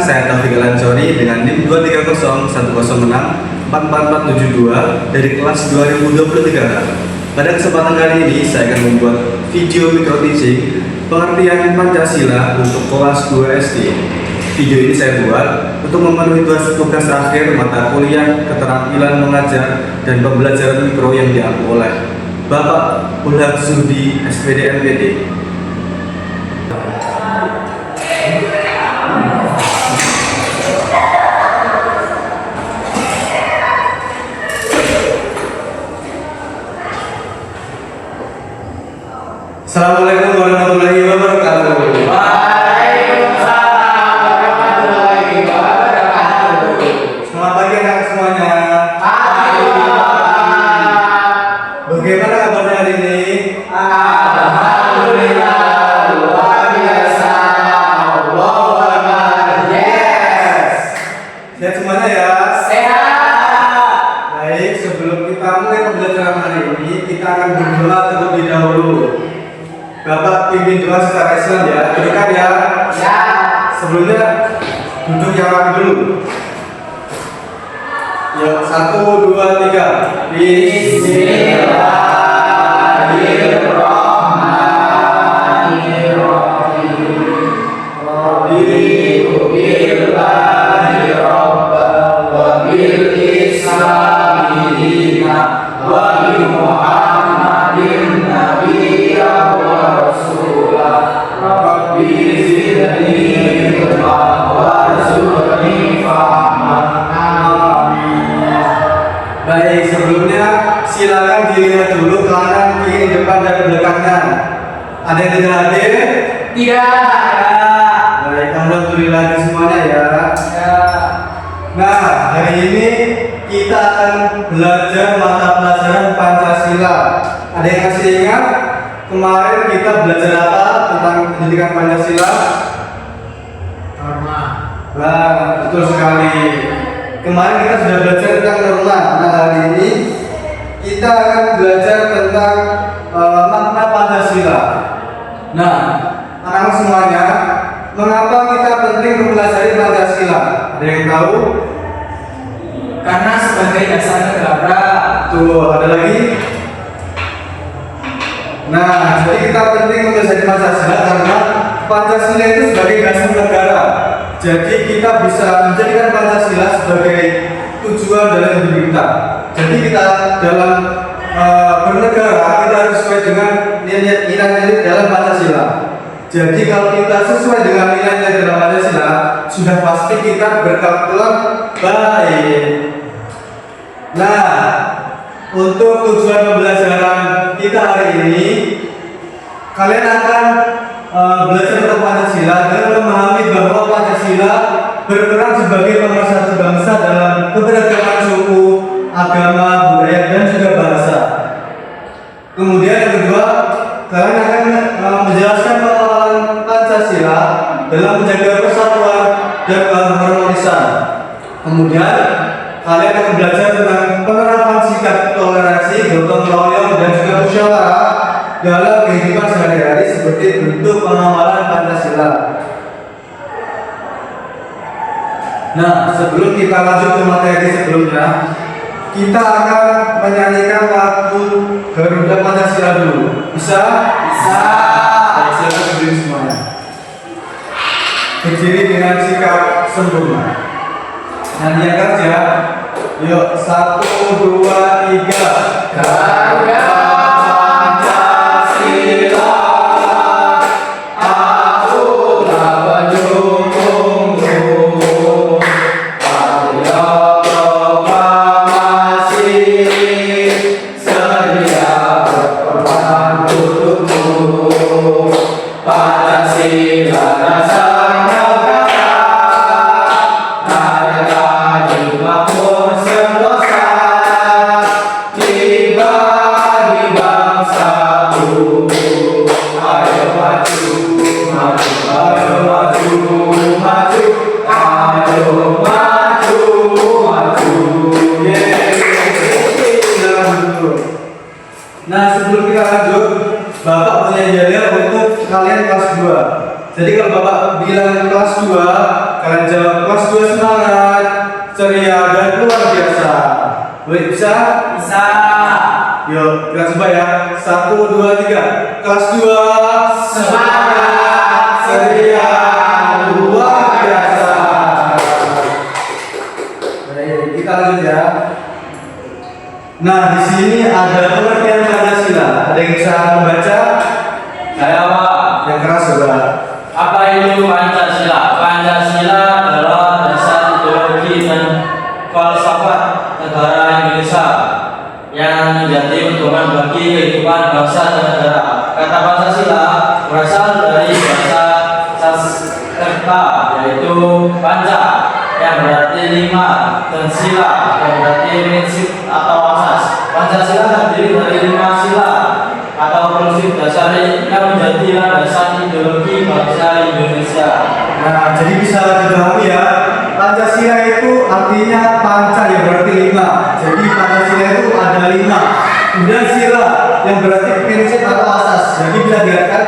saya Taufik Alansori dengan NIM 23010064472 dari kelas 2023. Pada kesempatan kali ini saya akan membuat video micro teaching pengertian Pancasila untuk kelas 2 SD. Video ini saya buat untuk memenuhi tugas akhir mata kuliah keterampilan mengajar dan pembelajaran mikro yang diambil oleh Bapak Ulhak Sudi SPD MPD. Assalamualaikum warahmatullahi wabarakatuh. Waalaikumsalam warahmatullahi wabarakatuh. Selamat pagi anak semuanya. Pagi. Bagaimana kabarnya hari ini? Alhamdulillah luar biasa. Allahu Akbar. Yes. Sehat semuanya ya. Sehat. Baik, sebelum kita mulai pembelajaran hari ini, kita akan berdoa terlebih dahulu. Bapak pimpin doa secara Islam ya. Dudukkan ya. Ya. Sebelumnya duduk yang rapi dulu. Yuk, 1, 2, 3. Bismillahirrahmanirrahim. Raditu billahi rabban wa bil islami dinan wa bi Muhammadin nabiyyan wa rasulah. Rabbi zidni ilma warzuqni fahman. Baik, sebelumnya silakan dilihat dulu kanan, kiri, depan dan belakangnya. Ada yang tidak hadir? Tidak ada. Baik, alhamdulillah semuanya ya. Ya. Nah, hari ini kita akan belajar mata pelajaran Pancasila. Ada yang masih ingat kemarin kita belajar apa tentang pendidikan Pancasila? Norma. Nah, betul sekali. Kemarin kita sudah belajar tentang norma. Nah, hari ini kita akan belajar tentang makna Pancasila. Nah, anak semuanya, mengapa kita penting mempelajari Pancasila? Ada yang tahu? Karena sebagai dasar negara. Tuh, ada lagi? Nah, jadi kita penting mempelajari Pancasila karena Pancasila itu sebagai dasar negara. Jadi kita bisa menjadikan Pancasila sebagai tujuan dalam hidup kita. Jadi kita dalam bernegara kita harus sesuai dengan nilai-nilai dalam Pancasila. Jadi kalau kita sesuai dengan nilai-nilai dalam Pancasila, sudah pasti kita berkelak baik. Nah, untuk tujuan pembelajaran kita hari ini, kalian akan belajar tentang Pancasila dan memahami bahwa Pancasila berperan sebagai pemersatu bangsa dalam keberagaman suku, agama, budaya dan juga bahasa. Kemudian yang kedua, kalian akan menjelaskan pengenalan Pancasila dalam menjaga persatuan dan keharmonisan. Kemudian kalian akan belajar tentang penerapan sikap toleransi, gotong royong dan juga musyawarah dalam kehidupan sehari-hari sebagai bentuk pengamalan Pancasila. Nah, sebelum kita lanjut ke materi sebelumnya, kita akan menyanyikan lagu Garuda Pancasila dulu. Bisa? Bisa. Baik, silakan berdiri semuanya. Berdiri dengan sikap sempurna. Nyanyikan ya. Yuk, 1, 2, 3. Garuda Pancasila, akulah pendukungmu. Patriot proklamasi, sedia berkorban untukmu. Pancasila dasar negara, harga dibangun sentosa, dibagi bangsaku. Ayo maju, maju, ayo maju, maju, ayo maju, maju. Nah, sebelum kita lanjut, Bapak punya jadwal untuk kalian kelas 2. Jadi kalau Bapak bilang kelas 2, Kalian jawab. Kelas 2 semangat, ceria dan luar biasa. Boleh bisa? Bisa. Yuk, kita coba ya. 1, 2, 3. Kelas 2 Semangat, ceria, luar biasa. Baik, kita lanjut ya. Nah, di sini ada pengertian Pancasila. Ada yang bisa membaca? Saya Pak. Yang keras coba. Apa itu Pancasila? Pancasila adalah dasar ideologi dan falsafat negara Indonesia yang menjadi pedoman bagi kehidupan bangsa dan negara. Kata Pancasila berasal dari bahasa Sanskerta, yaitu panca yang berarti 5 dan sila yang berarti prinsip atau asas. Pancasila terdiri dari 5 sila atau prinsip dasar yang menjadi landasan ideologi bangsa Indonesia. Nah, jadi bisa dipahami ya. Pancasila itu artinya panca yang berarti 5. Jadi Pancasila itu ada 5. Kemudian sila yang berarti prinsip atau asas. Jadi bisa dikatakan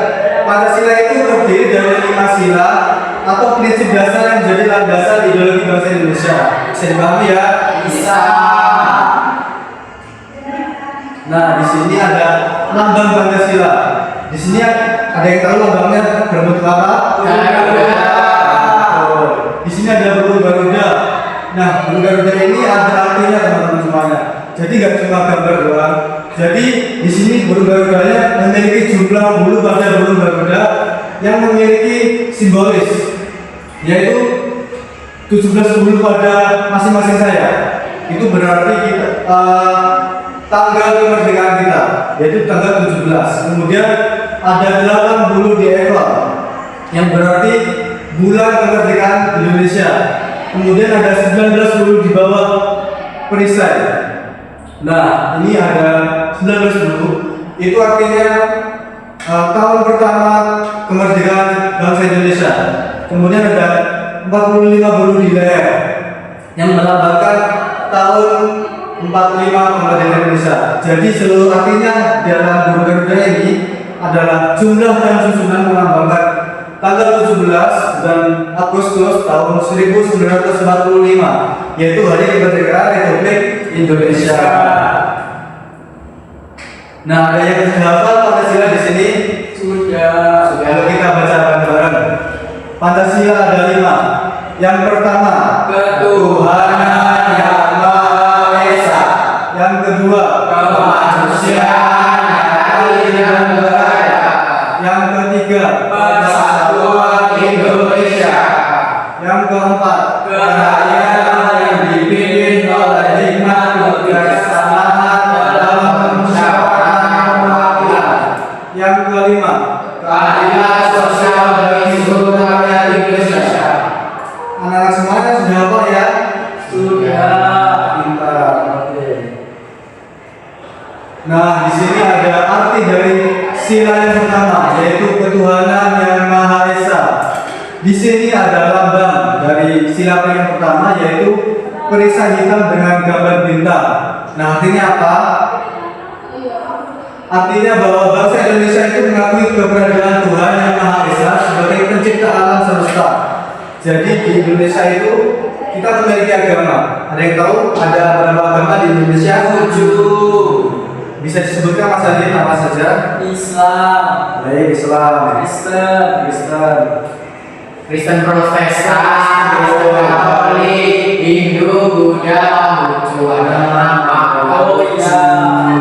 Pancasila itu terdiri dari 5 sila atau prinsip dasar yang menjadi landasan ideologi bangsa Indonesia. Bisa dipahami ya? Bisa. Nah, di sini ada lambang Pancasila. Di sini ada yang tahu lambangnya berbentuk apa? Garuda. Oh, di sini ada burung Garuda. Nah, burung Garuda ini ada artinya teman-teman semuanya. Jadi nggak cuma gambar doang. Jadi di sini burung Garudanya memiliki jumlah bulu pada burung Garuda yang memiliki simbolis, yaitu 17 bulu pada masing-masing sayap. Itu berarti kita tanggal kemerdekaan kita, yaitu tanggal 17. Kemudian ada 8 bulu di ekor, yang berarti bulan kemerdekaan Indonesia. Kemudian ada 19 bulu di bawah perisai. Nah, ini ada 19 bulu. Itu artinya tahun pertama kemerdekaan bangsa Indonesia. Kemudian ada 45 bulu di leher yang melambangkan tahun 45 kemerdekaan Indonesia. Jadi seluruh artinya dalam burung Garuda ini adalah jumlah dan susunan melambangkan tanggal 17 dan Agustus tahun 1945, yaitu hari kemerdekaan Republik Indonesia. Nah, ada yang sudah hafal Pancasila di sini? Sudah. Ayo kita baca bareng-bareng. Pancasila ada 5. Yang pertama, Ketuhanan Yang Maha Esa. yang kedua, Kemanusiaan adil dan beradab. yang ketiga, Persatuan Indonesia. yang keempat, Kerakyatan yang dipimpin oleh hikmat kebijaksanaan dalam pemusyawaratan perwakilan. yang kelima, Keadilan sosial bagi seluruh rakyat Indonesia. anak-anak semuanya sudah hafal ya? Sudah. Pintar. Oke. Nah, di sini ada arti dari sila yang pertama, yaitu ketuhanan yang Maha Esa. Di sini ada lambang dari sila yang pertama, yaitu perisai hitam dengan gambar bintang. Nah, artinya apa? Artinya bahwa bangsa Indonesia itu mengakui keberadaan Tuhan yang Maha Esa sebagai pencipta alam semesta. Jadi di Indonesia itu kita memiliki agama. Ada yang tahu ada berapa agama di Indonesia? 7. Bisa disebutkan Mas Adin apa saja? Islam, Baik, Islam, Kristen, Kristen Protestan, Kristen Katolik, Hindu, Buddha, Konghucu, ada nama. Oh iya.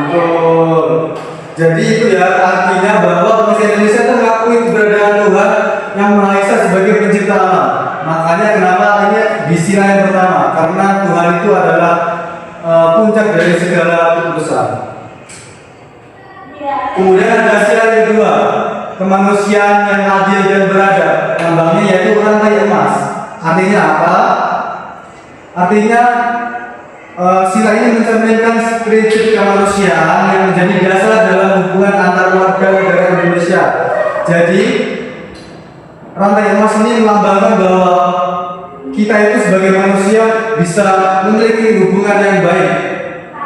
Betul. Jadi itu ya artinya bahwa bangsa Indonesia itu mengakui keberadaan Tuhan yang Maha Esa sebagai pencipta alam. Makanya kenapa ini di sila yang pertama, karena Tuhan itu adalah puncak dari segala keputusan. Kemudian ada sila yang kedua, kemanusiaan yang adil dan beradab. Lambangnya yaitu rantai emas. Artinya apa? Artinya sila ini mencerminkan prinsip kemanusiaan yang menjadi dasar dalam hubungan antar warga negara Indonesia. Jadi rantai emas ini melambangkan bahwa kita itu sebagai manusia bisa memiliki hubungan yang baik.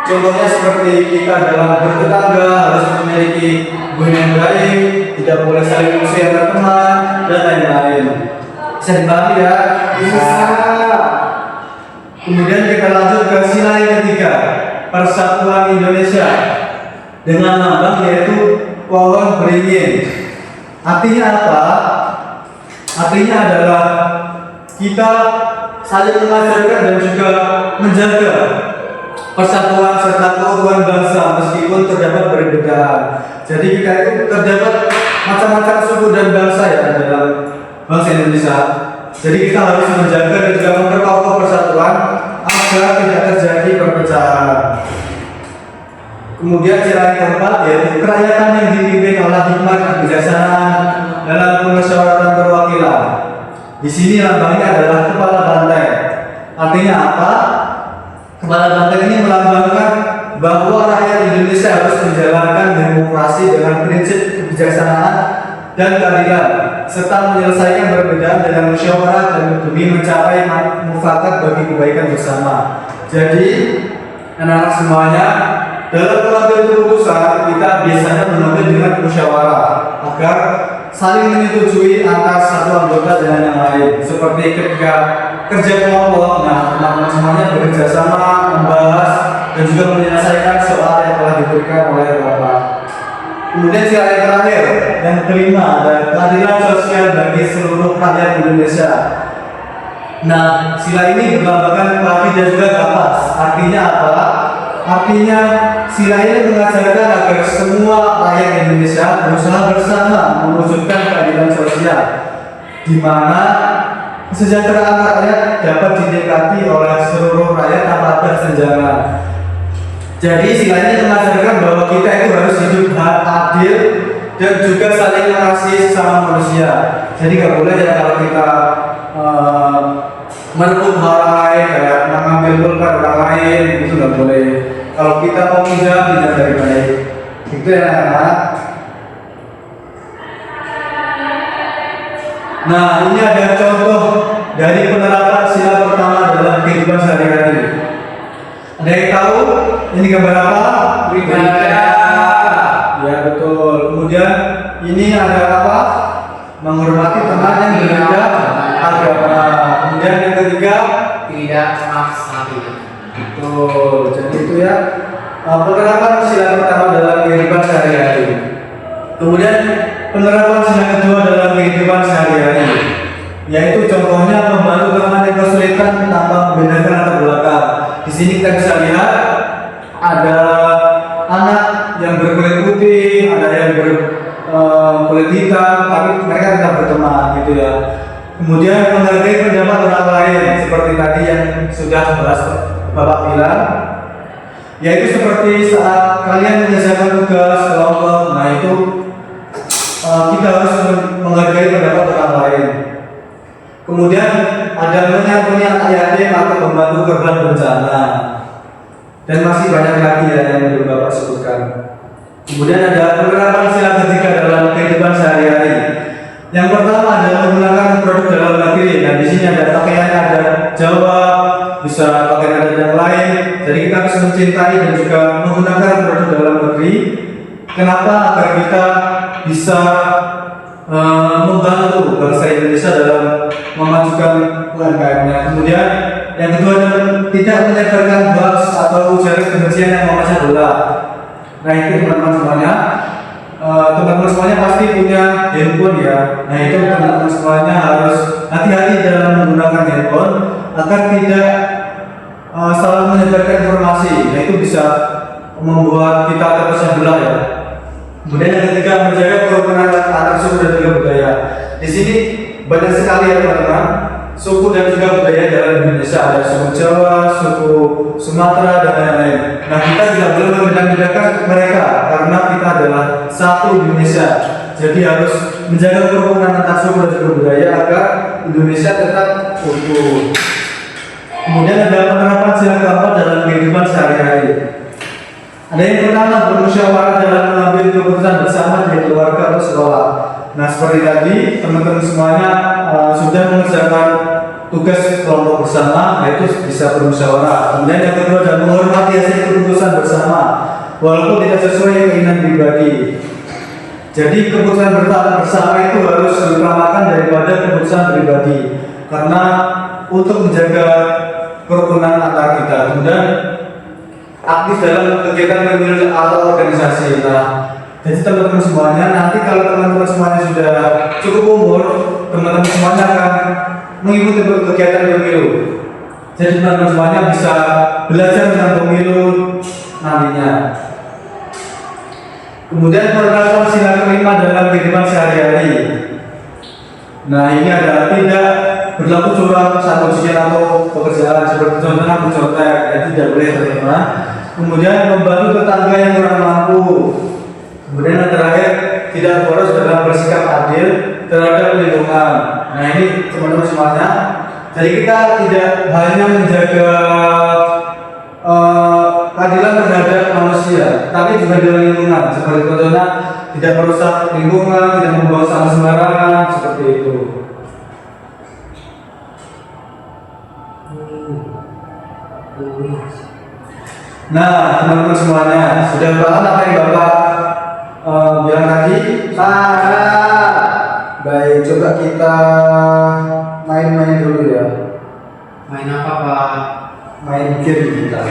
Contohnya seperti kita dalam bertetangga harus memiliki hubungan yang baik, tidak boleh saling musuh antar teman, dan lain-lain. Bisa dipahami ya? Bisa. Kemudian kita lanjut ke sila yang ketiga, Persatuan Indonesia dengan lambang yaitu pohon beringin. Artinya apa? Artinya adalah kita saling mengajarkan dan juga menjaga persatuan serta keutuhan bangsa meskipun terdapat perbedaan. Jadi kita itu terdapat macam-macam suku dan bangsa ya dalam bangsa Indonesia. Jadi kita harus menjaga dan juga memperkokoh persatuan agar tidak terjadi perpecahan. Kemudian sila yang keempat yaitu kerakyatan yang dipimpin oleh hikmat kebijaksanaan dalam pemusyawaratan perwakilan. Di sini lambangnya adalah kepala banteng. Artinya apa? Kepala banteng ini melambangkan bahwa rakyat Indonesia harus menjalankan demokrasi dengan prinsip kebijaksanaan dan keadilan, serta menyelesaikan perbedaan dengan musyawarah dan demi mencapai mufakat bagi kebaikan bersama. Jadi, anak-anak semuanya, dalam mengambil keputusan kita biasanya mengambil dengan musyawarah agar saling menyetujui antara satu anggota dengan yang lain. Seperti ketika kerja kelompok, nah teman-teman semuanya bekerja sama, membahas dan juga menyelesaikan soal yang telah diberikan oleh Bapak. Kemudian sila yang terakhir, yang kelima ada keadilan sosial bagi seluruh rakyat Indonesia. Nah, sila ini berlambangkan padi dan juga kapas. Artinya apa? Artinya sila ini mengajarkan agar semua rakyat Indonesia berusaha bersama mewujudkan keadilan sosial, di mana kesejahteraan rakyat dapat dinikmati oleh seluruh rakyat tanpa ada kesenjangan. Jadi sila ini mengajarkan bahwa kita itu harus hidup adil dan juga saling mengasihi sesama manusia. Jadi nggak boleh ya kalau kita merebut hal lain, kayak mengambil pulpen orang lain, itu nggak boleh. Kalau kita mau pinjam, tidak dari baik. Itu ya anak-anak. Nah, ini ada contoh dari penerapan sila pertama dalam kehidupan sehari-hari. Ada yang tahu ini gambar apa? Beribadah. Ya betul. Kemudian ini ada apa? Menghormati teman yang berbeda agama. Kemudian yang ketiga, Tidak maksa. betul. Jadi itu ya penerapan sila pertama dalam kehidupan sehari-hari. Kemudian penerapan sila kedua dalam kehidupan sehari-hari, yaitu contohnya membantu teman yang kesulitan tanpa membedakan latar belakang. Di sini kita bisa lihat ada anak yang berkulit putih, ada yang berkulit hitam, tapi mereka tetap berteman gitu ya. Kemudian menghargai pendapat orang lain seperti tadi yang sudah bahas Bapak bilang, yaitu seperti saat kalian menyelesaikan tugas kelompok, nah itu kita harus menghargai pendapat orang lain. Kemudian ada menyantuni anak yatim atau membantu korban bencana, dan masih banyak lagi ya yang belum Bapak sebutkan. Kemudian ada penerapan sila ketiga dalam kehidupan sehari-hari. Yang pertama adalah menggunakan produk dalam negeri. Nah di sini ada pakaian adat Jawa, bisa pakaian adat yang lain. Jadi kita harus mencintai dan juga menggunakan produk dalam negeri. Kenapa? Agar kita bisa membantu bangsa Indonesia dalam memajukan UMKM-nya. Kemudian yang kedua adalah tidak menyebarkan hoax atau ujaran kebencian yang memecah belah. Nah itu teman-teman semuanya. Teman-teman semuanya pasti punya handphone ya. Nah itu teman-teman semuanya harus hati-hati dalam menggunakan handphone agar tidak salah menyebarkan informasi. Nah itu bisa membuat kita terpecah belah ya. Kemudian yang ketiga menjaga kerukunan antar suku dan juga budaya. Di sini banyak sekali ya teman-teman suku dan juga budaya dalam Indonesia. Ada suku Jawa, suku Sumatera dan lain-lain. Nah kita tidak boleh membedakan mereka karena kita adalah satu Indonesia. Jadi harus menjaga kerukunan antar suku dan juga budaya agar Indonesia tetap utuh. Kemudian ada penerapan sila keempat dalam kehidupan sehari-hari. Ada yang pertama bermusyawarah dalam mengambil keputusan bersama di keluarga atau sekolah. Nah seperti tadi teman-teman semuanya sudah mengerjakan tugas kelompok bersama, yaitu bisa bermusyawarah. Kemudian yang kedua adalah menghormati hasil keputusan bersama, walaupun tidak sesuai keinginan pribadi. Jadi keputusan bersama itu harus diutamakan daripada keputusan pribadi. karena untuk menjaga kerukunan antar kita. Kemudian aktif dalam kegiatan pemilu atau organisasi. Nah, jadi teman-teman semuanya, nanti kalau teman-teman semuanya sudah cukup umur, teman-teman semuanya akan mengikuti kegiatan pemilu. Jadi teman-teman semuanya bisa belajar tentang pemilu nantinya. Kemudian penerapan sila kelima dalam kehidupan sehari-hari. Nah, ini adalah tidak berlaku curang satu ujian atau pekerjaan seperti contohnya mencontek, tidak boleh terima. Kemudian membantu tetangga yang kurang mampu. Kemudian yang terakhir, tidak boros dalam bersikap adil terhadap lingkungan. Nah, ini teman-teman semuanya. Jadi kita tidak hanya menjaga keadilan terhadap manusia, tapi juga di lingkungan. Seperti contohnya tidak merusak lingkungan, tidak membuang sampah sembarangan, seperti itu. Nah, teman-teman semuanya, sudah paham apa yang Bapak bilang tadi? Baik, coba kita main-main dulu ya. Main apa, Pak? Main game kita.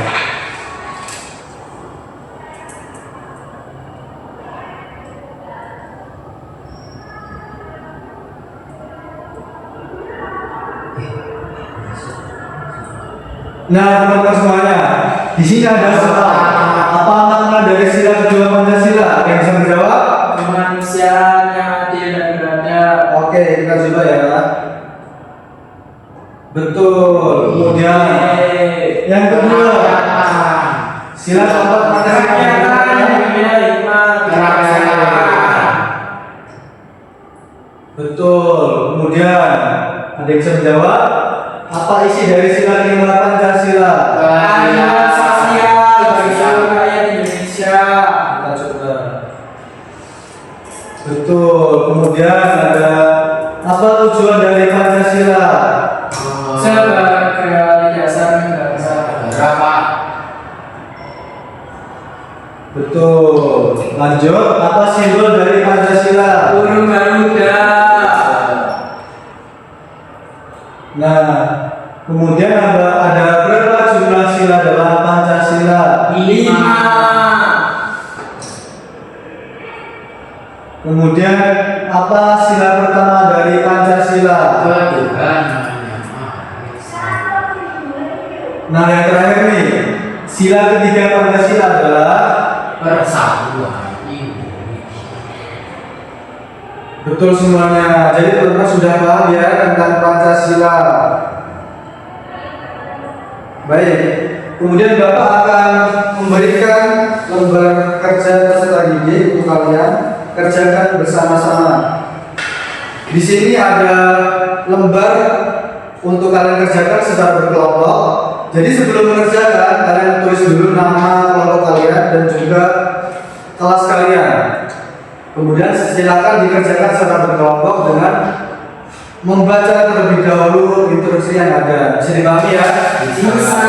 Nah, teman-teman semuanya, di sini ada soal. Apa makna dari sila kedua Pancasila? Ada yang bisa menjawab? Kemanusiaan yang adil dan beradab. Oke, kita coba ya. Betul. Kemudian yang kedua, sila keempat Pancasila. Betul. Kemudian ada yang bisa menjawab? Apa isi dari sila kelima Pancasila? Keadilan sosial bagi seluruh rakyat Indonesia. Kita coba. Betul. Kemudian ada apa tujuan dari Pancasila? Sebagai dasar negara. Berapa? Betul. Lanjut. Apa simbol dari Pancasila? Burung Garuda. Nah, kemudian ada berapa jumlah sila dalam Pancasila? 5. Kemudian apa sila pertama dari Pancasila? Tuhan namanya. Nah, yang terakhir nih, sila ketiga Pancasila adalah Persatuan. betul semuanya. Jadi teman-teman sudah paham ya tentang Pancasila. Baik. Kemudian Bapak akan memberikan lembar kerja peserta didik untuk kalian kerjakan bersama-sama. Di sini ada lembar untuk kalian kerjakan secara berkelompok. Jadi sebelum mengerjakan kalian tulis dulu nama kelompok kalian dan juga kelas kalian. Kemudian silakan dikerjakan secara berkelompok dengan membaca terlebih dahulu instruksi yang ada. Bisa dipahami ya? Bisa.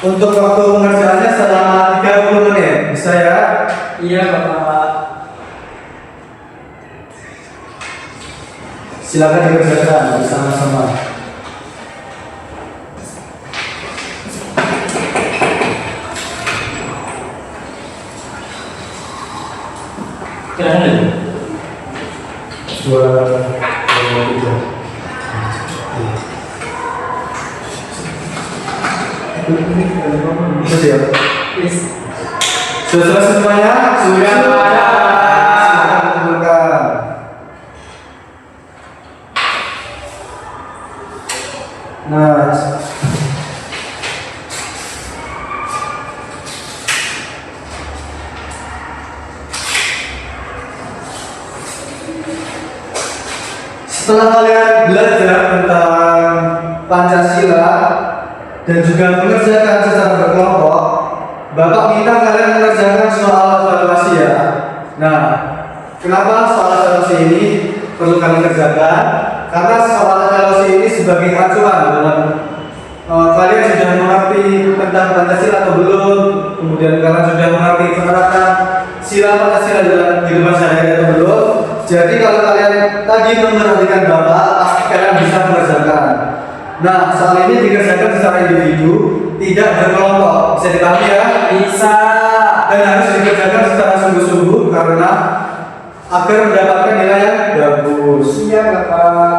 Untuk waktu pengerjaannya selama 30 menit. Bisa ya? Iya, Bapak. Silakan dikerjakan bersama-sama. Kira-kira itu. 2, 3. Itu dia. Yes. Sudah selesai semuanya? Sudah. Silakan kumpulkan. Nah, setelah kalian belajar tentang Pancasila dan juga mengerjakan secara berkelompok, Bapak minta kalian mengerjakan soal evaluasi ya. Nah, kenapa soal evaluasi ini perlu kalian kerjakan? Karena soal evaluasi ini sebagai acuan dalam kalian sudah mengerti tentang Pancasila atau belum, kemudian kalian sudah mengerti penerapan sila Pancasila dalam kehidupan sehari-hari atau belum. Jadi kalau kalian tadi memperhatikan Bapak, pasti kalian bisa mengerjakan. Nah, soal ini dikerjakan secara individu, tidak berkelompok. Bisa dipahami ya? Bisa. Dan harus dikerjakan secara sungguh-sungguh karena agar mendapatkan nilai yang bagus. Iya Bapak.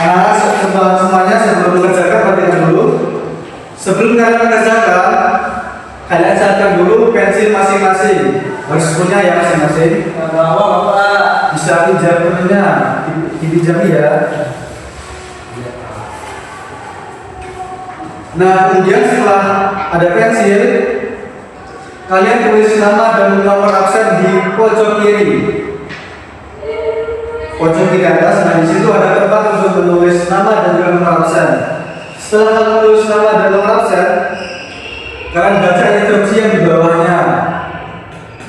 Nah, semuanya sebelum mengerjakan perhatikan dulu. Sebelum kalian mengerjakan, kalian siapkan dulu pensil masing-masing. Harus punya ya masing-masing. Bawa Bapak. Bisa pinjam punya, dipinjam ya. Nah, kemudian setelah ada pensil, kalian tulis nama dan nomor absen di pojok kiri. Pojok kiri atas, nah di situ ada tempat untuk menulis nama dan juga nomor absen. Setelah kalian menulis nama dan nomor absen, kalian baca instruksi yang di bawahnya.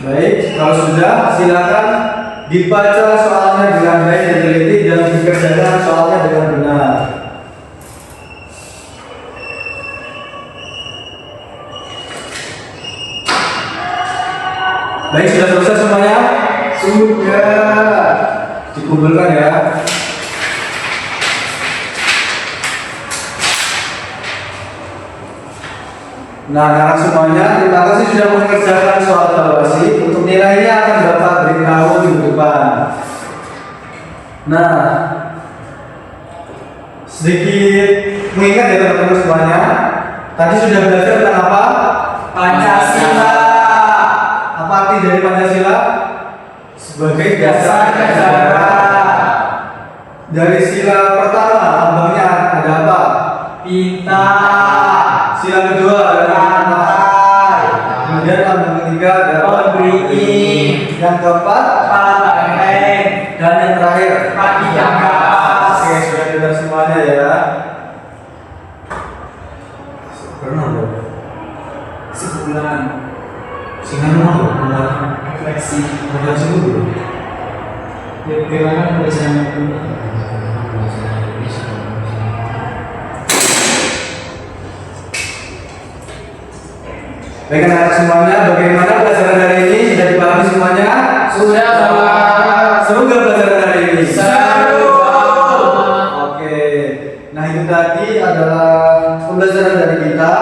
Baik, kalau sudah silakan dibaca soalnya dengan baik dan teliti dan dikerjakan soalnya dengan benar. Baik, sudah selesai semuanya? Sudah. Dikumpulkan ya. Nah, karena semuanya, terima kasih sudah mengerjakan soal evaluasi. Untuk nilainya akan Bapak beritahu minggu depan. Nah, sedikit mengingat ya teman-teman semuanya. Tadi sudah belajar tentang apa? Pancasila. Apa arti dari Pancasila? Sebagai dasar negara. Dari sila pertama, lambangnya ada apa? Pita. Sila kedua ada apa? Kemudian lambang ketiga ada apa? Pemberi. Yang keempat, Pareng. dan yang terakhir, Kaki atas. Oke, sudah dengar semuanya ya. Pernah loh. Sebulan. Singan mau Refleksi. dulu. Bagaimana biasanya? Baik anak-anak semuanya, bagaimana pelajaran hari ini? Sudah dipahami semuanya? Sudah Bapak. Seru nggak pelajaran hari ini? Seru. Oke, nah itu tadi adalah pembelajaran dari kita.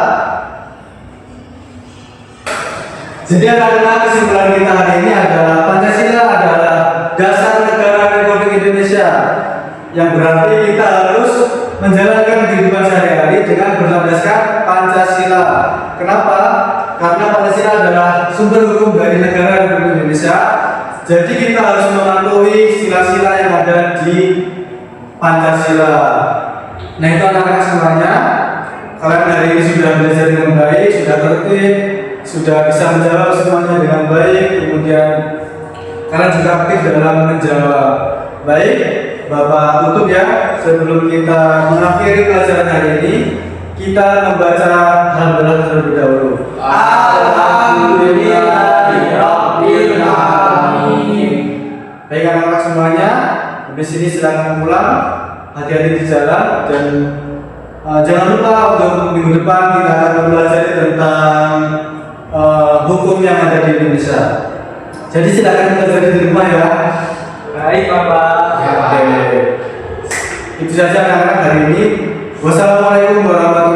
Jadi anak-anak, kesimpulan kita hari ini adalah Pancasila adalah dasar negara Republik Indonesia, yang berarti kita harus menjalankan kehidupan sehari-hari dengan berlandaskan Pancasila. Kenapa? Karena Pancasila adalah sumber hukum dari negara Republik Indonesia. Jadi kita harus mematuhi sila-sila yang ada di Pancasila. Nah itu anak-anak semuanya, kalian hari ini sudah belajar dengan baik, sudah tertib, sudah bisa menjawab semuanya dengan baik. Kemudian kalian juga aktif dalam menjawab. Baik, Bapak tutup ya. Sebelum kita mengakhiri pelajaran hari ini, kita membaca alhamdulillah terlebih dahulu. Alhamdulillahirabbil alamin. Baik anak-anak semuanya, habis ini silakan pulang, hati-hati di jalan dan jangan lupa untuk minggu depan kita akan belajar tentang hukum yang ada di Indonesia. Jadi silakan belajar di rumah ya. Baik Bapak. Oke. Itu saja anak-anak hari ini. Wassalamualaikum warahmatullahi wabarakatuh.